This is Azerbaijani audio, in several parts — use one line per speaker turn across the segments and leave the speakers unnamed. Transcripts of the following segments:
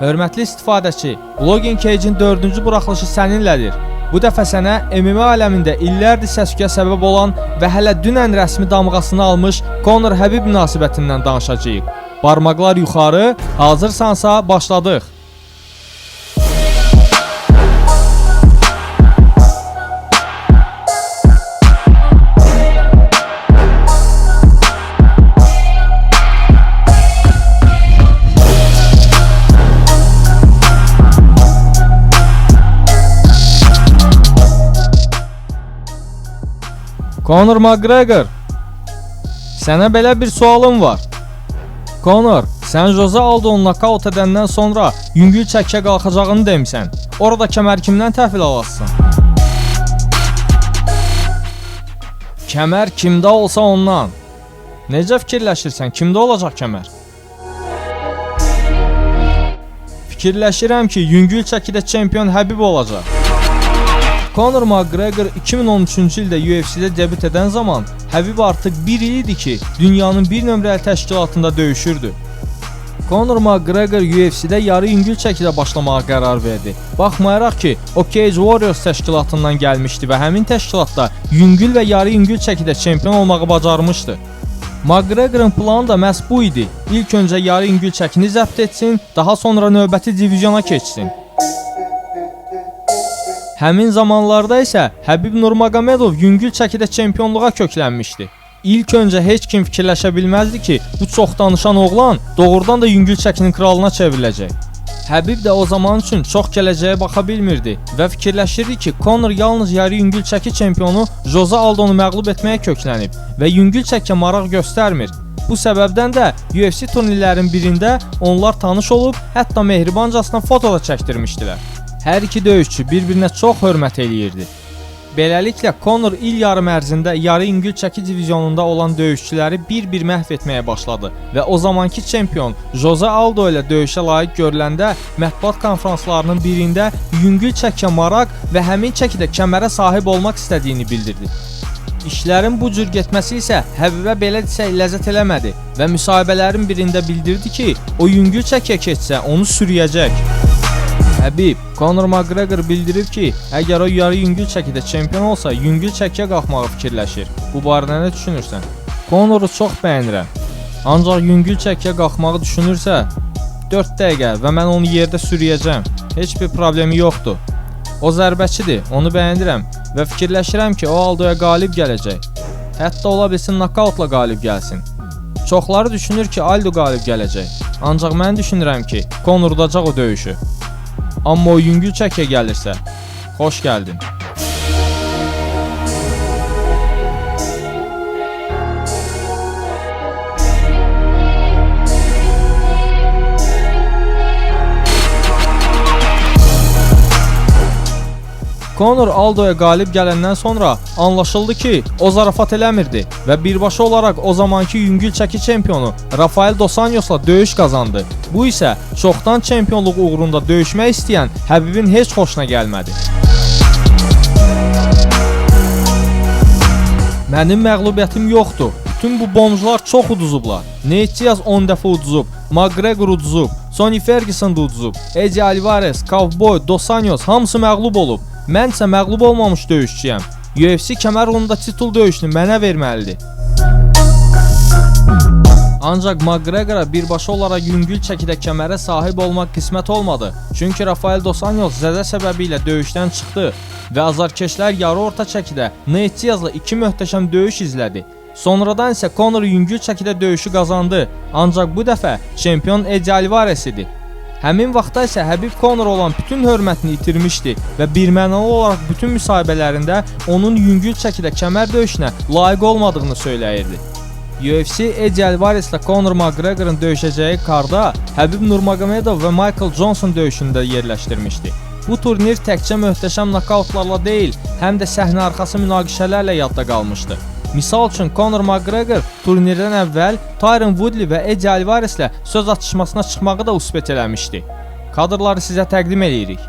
Hörmətli istifadəçi, Login Cage'in 4-cü buraxılışı səninlədir. Bu dəfə sənə MMA aləmində illərdir səs-küyə səbəb olan və hələ dünən rəsmi damğasını almış Conor Habib münasibətindən danışacağıq. Barmaqlar yuxarı, hazırsansa başladıq. Conor McGregor, sənə belə bir sualım var. Conor, sən Jose Aldo'nu nokaut edəndən sonra yüngül çəkiyə qalxacağını demisən. Orada kəmər kimdən təhvil alasın? Kəmər kimdə olsa ondan. Necə fikirləşirsən, kimdə olacaq kəmər? Fikirləşirəm ki, yüngül çəkidə çempion Habib olacaq. Conor McGregor 2013-cü ildə UFC-də debüt edən zaman Habib artıq bir il idi ki, dünyanın bir nömrəli təşkilatında döyüşürdü. Conor McGregor UFC-də yarı yüngül çəkidə başlamağa qərar verdi. Baxmayaraq ki, o Cage Warriors təşkilatından gəlmişdi və həmin təşkilatda yüngül və yarı yüngül çəkidə çempion olmağı bacarmışdı. McGregor'ın planı da məhz bu idi. İlk öncə yarı yüngül çəkini zəbt etsin, daha sonra növbəti divizyona keçsin. Həmin zamanlarda isə Habib Nurmagomedov yüngül çəkidə çempionluğa köklənmişdi. İlk öncə heç kim fikirləşə bilməzdi ki, bu çox danışan oğlan doğrudan da yüngül çəkinin kralına çevriləcək. Habib də o zaman üçün çox gələcəyə baxa bilmirdi və fikirləşirdi ki, Conor yalnız yarı yüngül çəki çempionu Jose Aldo'nu məğlub etməyə köklənib və yüngül çəkiyə maraq göstərmir. Bu səbəbdən də UFC turnirlərin birində onlar tanış olub, hətta mehribancasına foto da çəkdirmişdilər. Hər iki döyüşçü bir-birinə çox hörmət eləyirdi. Beləliklə, Conor il yarım ərzində yarı yüngül çəki divizyonunda olan döyüşçüləri bir-bir məhv etməyə başladı və o zamanki çempion Jose Aldo ilə döyüşə layiq görüləndə mətbuat konfranslarının birində yüngül çəkiyə maraq və həmin çəkidə kəmərə sahib olmaq istədiyini bildirdi. İşlərin bu cür getməsi isə Habibə belə desək ləzzət eləmədi və müsahibələrin birində bildirdi ki, o yüngül çəkiyə keçsə onu sürüyəcək. Habib, Conor McGregor bildirir ki, əgər o yarı yüngül çəkidə çempion olsa, yüngül çəkiyə qalxmağı fikirləşir. Bu barədə nə düşünürsən? Conor'u çox bəyənirəm. Ancaq yüngül çəkiyə qalxmağı düşünürsə, 4 dəqiqə və mən onu yerdə sürüyəcəm. Heç bir problemi yoxdur. O zərbəçidir, onu bəyənirəm və fikirləşirəm ki, o Aldo'ya qalib gələcək. Hətta ola bilsin nokautla qalib gəlsin. Çoxları düşünür ki, Aldo qalib gələcək. Ancaq mən düşünürəm ki, Conor udacaq o döyüşü. Amma o yüngül çəkiyə gəlirsə, xoş gəldin. Conor Aldo'ya qalib gələndən sonra anlaşıldı ki, o zarafat eləmirdi və birbaşa olaraq o zamanki yüngül çəki çempionu Rafael Dos Anjos'la döyüş qazandı. Bu isə çoxdan çempionluq uğrunda döyüşmək istəyən Habibin heç xoşuna gəlmədi. Mənim məğlubiyyətim yoxdur. Bütün bu bombcular çox uduzublar. Nate Diaz 10 dəfə uduzub, McGregor uduzub, Sonny Ferguson da uduzub, Eddie Alvarez, Cowboy, Dos Anjos hamısı məğlub olub. Mən isə məğlub olmamış döyüşçüyəm. UFC kəmər uğrunda titul döyüşünü mənə verməlidir. Ancaq McGregor'a birbaşa olaraq yüngül çəkidə kəmərə sahib olmaq qismət olmadı. Çünki Rafael Dos Anjos zədə səbəbi ilə döyüşdən çıxdı və azarkeşlər yarı orta çəkidə Nate Diaz'la 2 möhtəşəm döyüş izlədi. Sonradan isə Conor yüngül çəkidə döyüşü qazandı. Ancaq bu dəfə çempion Eddie Alvarez idi. Həmin vaxtda isə Habib Conor olan bütün hörmətini itirmişdi və birmənalı olaraq bütün müsahibələrində onun yüngül çəkidə kəmər döyüşünə layiq olmadığını söyləyirdi. UFC Eddie Alvarez ilə Conor McGregor'ın döyüşəcəyi karda Habib Nurmagomedov və Michael Johnson döyüşündə yerləşdirmişdi. Bu turnir təkcə möhtəşəm nokautlarla deyil, həm də səhnə arxası münaqişələrlə yadda qalmışdı. Misal üçün Conor McGregor turnirdən əvvəl Tyron Woodley və Eddie Alvarez ilə söz atışmasına çıxmağı da usbet eləmişdi. Kadrları sizə təqdim edirik.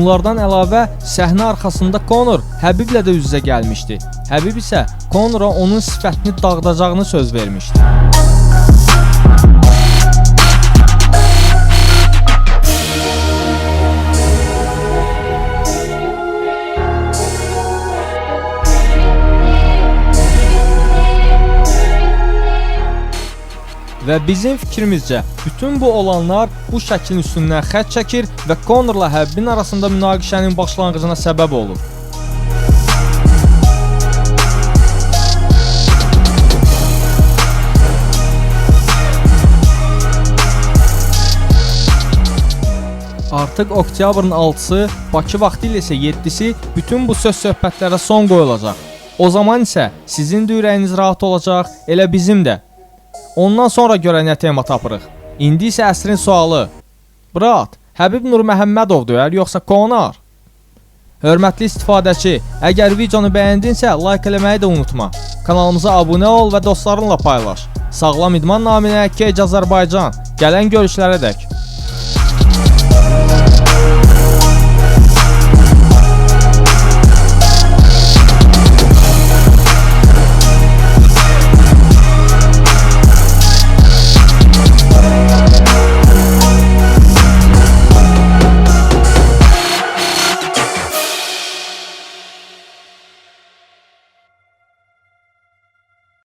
Bunlardan əlavə səhnə arxasında Conor Həbiblə də üz-üzə gəlmişdi. Həbib isə Conora onun sifətini dağıdacağını söz vermişdi. Və bizim fikrimizcə bütün bu olanlar bu şəklin üstündən xətt çəkir və Conorla Həbibin arasında münaqişənin başlanğıcına səbəb olur. Artıq oktyabrın 6-sı, Bakı vaxtı ilə isə 7-si bütün bu söz-söhbətlərə son qoyulacaq. O zaman isə sizin də ürəyiniz rahat olacaq, elə bizim də. Ondan sonra görə nə tema tapırıq? İndi isə əsrin sualı. Brat, Həbib Nurməhəmmədovdur, yoxsa Conor? Hörmətli istifadəçi, əgər videonu bəyəndinsə, like eləməyi də unutma. Kanalımıza abunə ol və dostlarınla paylaş. Sağlam idman naminə KC Azərbaycan. Gələn görüşlərə dək.